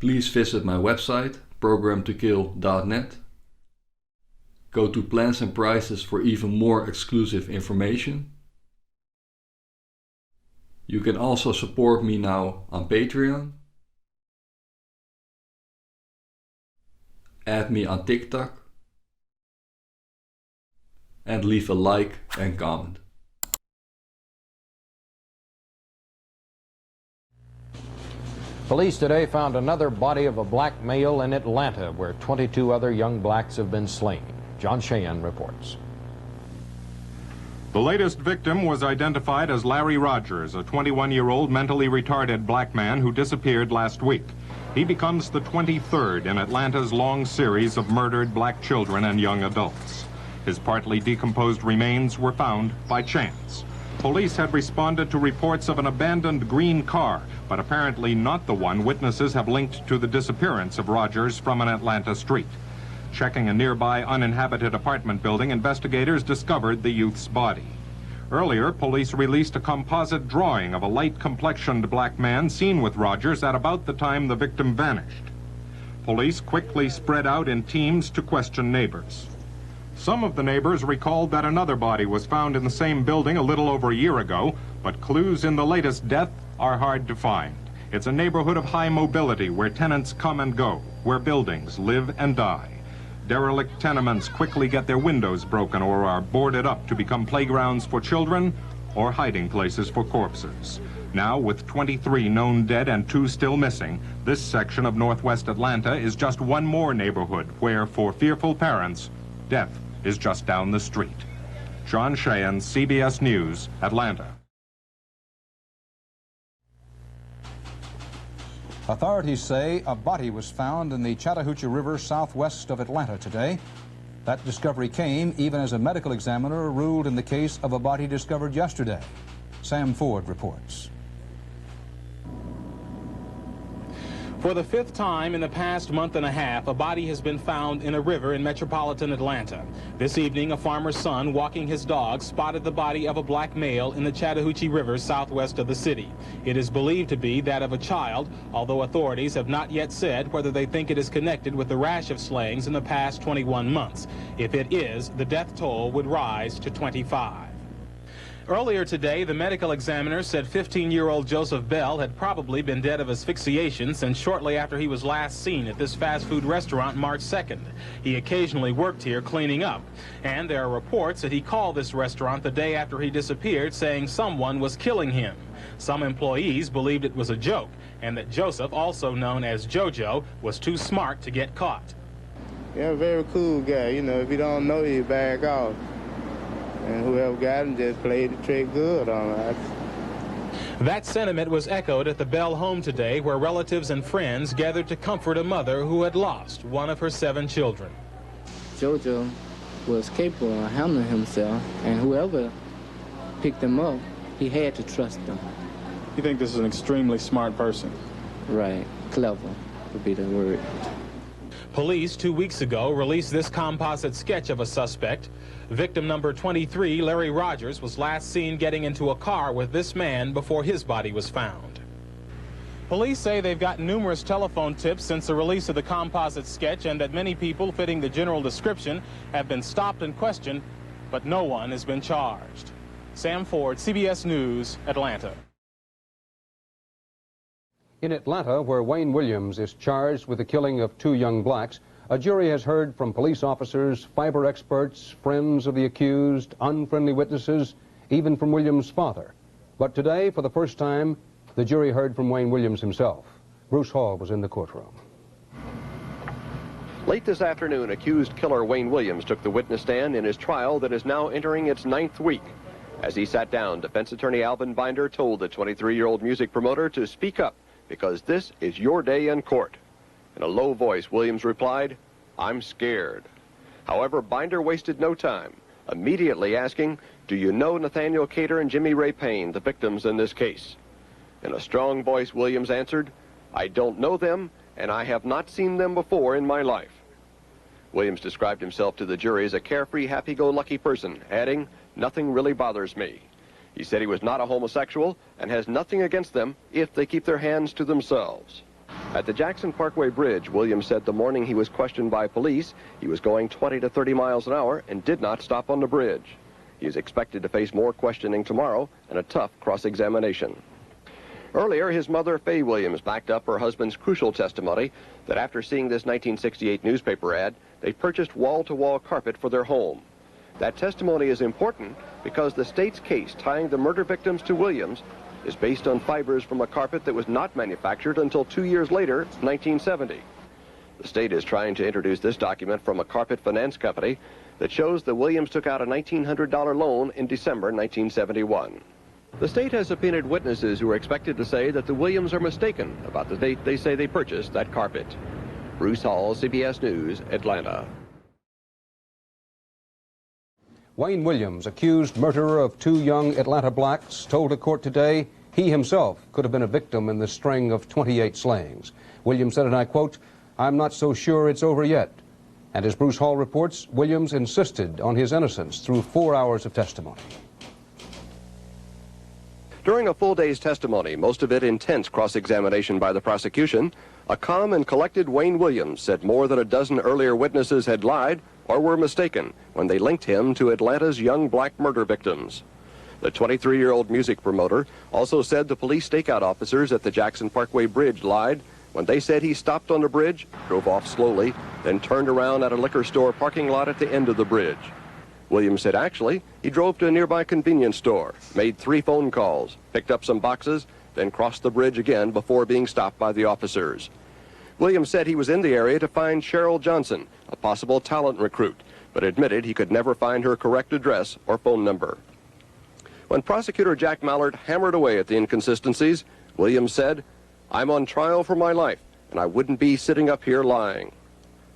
please visit my website, programtokill.net. Go to plans and prices for even more exclusive information. You can also support me now on Patreon. Add me on TikTok. And leave a like and comment. Police today found another body of a black male in Atlanta where 22 other young blacks have been slain. John Cheyenne reports. The latest victim was identified as Larry Rogers, a 21-year-old mentally retarded black man who disappeared last week. He becomes the 23rd in Atlanta's long series of murdered black children and young adults. His partly decomposed remains were found by chance. Police had responded to reports of an abandoned green car, but apparently not the one witnesses have linked to the disappearance of Rogers from an Atlanta street. Checking a nearby uninhabited apartment building, investigators discovered the youth's body. Earlier, police released a composite drawing of a light-complexioned black man seen with Rogers at about the time the victim vanished. Police quickly spread out in teams to question neighbors. Some of the neighbors recalled that another body was found in the same building a little over a year ago, but clues in the latest death are hard to find. It's a neighborhood of high mobility where tenants come and go, where buildings live and die. Derelict tenements quickly get their windows broken or are boarded up to become playgrounds for children or hiding places for corpses. Now, with 23 known dead and 2 still missing, this section of northwest Atlanta is just one more neighborhood where, for fearful parents, death is just down the street. John Cheyenne, CBS News, Atlanta. Authorities say a body was found in the Chattahoochee River southwest of Atlanta today. That discovery came even as a medical examiner ruled in the case of a body discovered yesterday. Sam Ford reports. For the 5th time in the past month and a half, a body has been found in a river in metropolitan Atlanta. This evening, a farmer's son walking his dog spotted the body of a black male in the Chattahoochee River southwest of the city. It is believed to be that of a child, although authorities have not yet said whether they think it is connected with the rash of slayings in the past 21 months. If it is, the death toll would rise to 25. Earlier today, the medical examiner said 15-year-old Joseph Bell had probably been dead of asphyxiation since shortly after he was last seen at this fast food restaurant March 2nd. He occasionally worked here cleaning up, and there are reports that he called this restaurant the day after he disappeared saying someone was killing him. Some employees believed it was a joke, and that Joseph, also known as JoJo, was too smart to get caught. Yeah, very cool guy. You know, if you don't know you, back off. And whoever got him just played the trick good on us. That sentiment was echoed at the Bell home today, where relatives and friends gathered to comfort a mother who had lost one of her 7 children. JoJo was capable of handling himself, and whoever picked him up, he had to trust them. You think this is an extremely smart person? Right. Clever would be the word. Police 2 weeks ago released this composite sketch of a suspect. Victim number 23, Larry Rogers, was last seen getting into a car with this man before his body was found. Police say they've gotten numerous telephone tips since the release of the composite sketch and that many people fitting the general description have been stopped and questioned, but no one has been charged. Sam Ford, CBS News, Atlanta. In Atlanta, where Wayne Williams is charged with the killing of 2 young blacks, a jury has heard from police officers, fiber experts, friends of the accused, unfriendly witnesses, even from Williams' father. But today, for the first time, the jury heard from Wayne Williams himself. Bruce Hall was in the courtroom. Late this afternoon, accused killer Wayne Williams took the witness stand in his trial that is now entering its 9th week. As he sat down, defense attorney Alvin Binder told the 23-year-old music promoter to speak up because this is your day in court. In a low voice, Williams replied, "I'm scared." However, Binder wasted no time, immediately asking, "Do you know Nathaniel Cater and Jimmy Ray Payne, the victims in this case?" In a strong voice, Williams answered, "I don't know them, and I have not seen them before in my life." Williams described himself to the jury as a carefree, happy-go-lucky person, adding, "Nothing really bothers me." He said he was not a homosexual and has nothing against them if they keep their hands to themselves. At the Jackson Parkway Bridge, Williams said the morning he was questioned by police, he was going 20 to 30 miles an hour and did not stop on the bridge. He is expected to face more questioning tomorrow and a tough cross-examination. Earlier, his mother, Faye Williams, backed up her husband's crucial testimony that after seeing this 1968 newspaper ad, they purchased wall-to-wall carpet for their home. That testimony is important because the state's case tying the murder victims to Williams is based on fibers from a carpet that was not manufactured until 2 years later, 1970. The state is trying to introduce this document from a carpet finance company that shows that Williams took out a $1,900 loan in December 1971. The state has subpoenaed witnesses who are expected to say that the Williams are mistaken about the date they say they purchased that carpet. Bruce Hall, CBS News, Atlanta. Wayne Williams, accused murderer of 2 young Atlanta blacks, told a court today he himself could have been a victim in the string of 28 slayings. Williams said, and I quote, "I'm not so sure it's over yet." And as Bruce Hall reports, Williams insisted on his innocence through 4 hours of testimony. During a full day's testimony, most of it intense cross-examination by the prosecution, a calm and collected Wayne Williams said more than a dozen earlier witnesses had lied or were mistaken when they linked him to Atlanta's young black murder victims. The 23-year-old music promoter also said the police stakeout officers at the Jackson Parkway Bridge lied when they said he stopped on the bridge, drove off slowly, then turned around at a liquor store parking lot at the end of the bridge. Williams said actually he drove to a nearby convenience store, made 3 phone calls, picked up some boxes, then crossed the bridge again before being stopped by the officers. Williams said he was in the area to find Cheryl Johnson, a possible talent recruit, but admitted he could never find her correct address or phone number. When prosecutor Jack Mallard hammered away at the inconsistencies, Williams said, "I'm on trial for my life, and I wouldn't be sitting up here lying."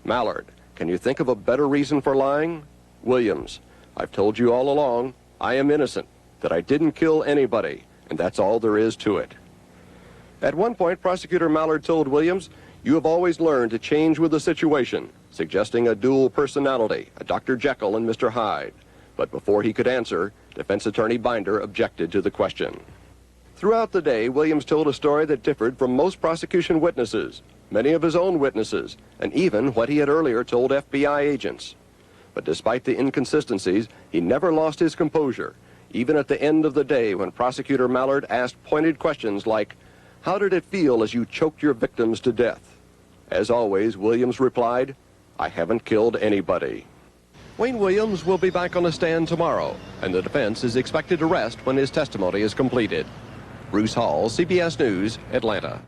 Mallard, can you think of a better reason for lying? Williams, I've told you all along, I am innocent, that I didn't kill anybody, and that's all there is to it. At one point, prosecutor Mallard told Williams, "You have always learned to change with the situation," suggesting a dual personality, a Dr. Jekyll and Mr. Hyde. But before he could answer, defense attorney Binder objected to the question. Throughout the day, Williams told a story that differed from most prosecution witnesses, many of his own witnesses, and even what he had earlier told FBI agents. But despite the inconsistencies, he never lost his composure, even at the end of the day when prosecutor Mallard asked pointed questions like, "How did it feel as you choked your victims to death?" As always, Williams replied, "I haven't killed anybody." Wayne Williams will be back on the stand tomorrow, and the defense is expected to rest when his testimony is completed. Bruce Hall, CBS News, Atlanta.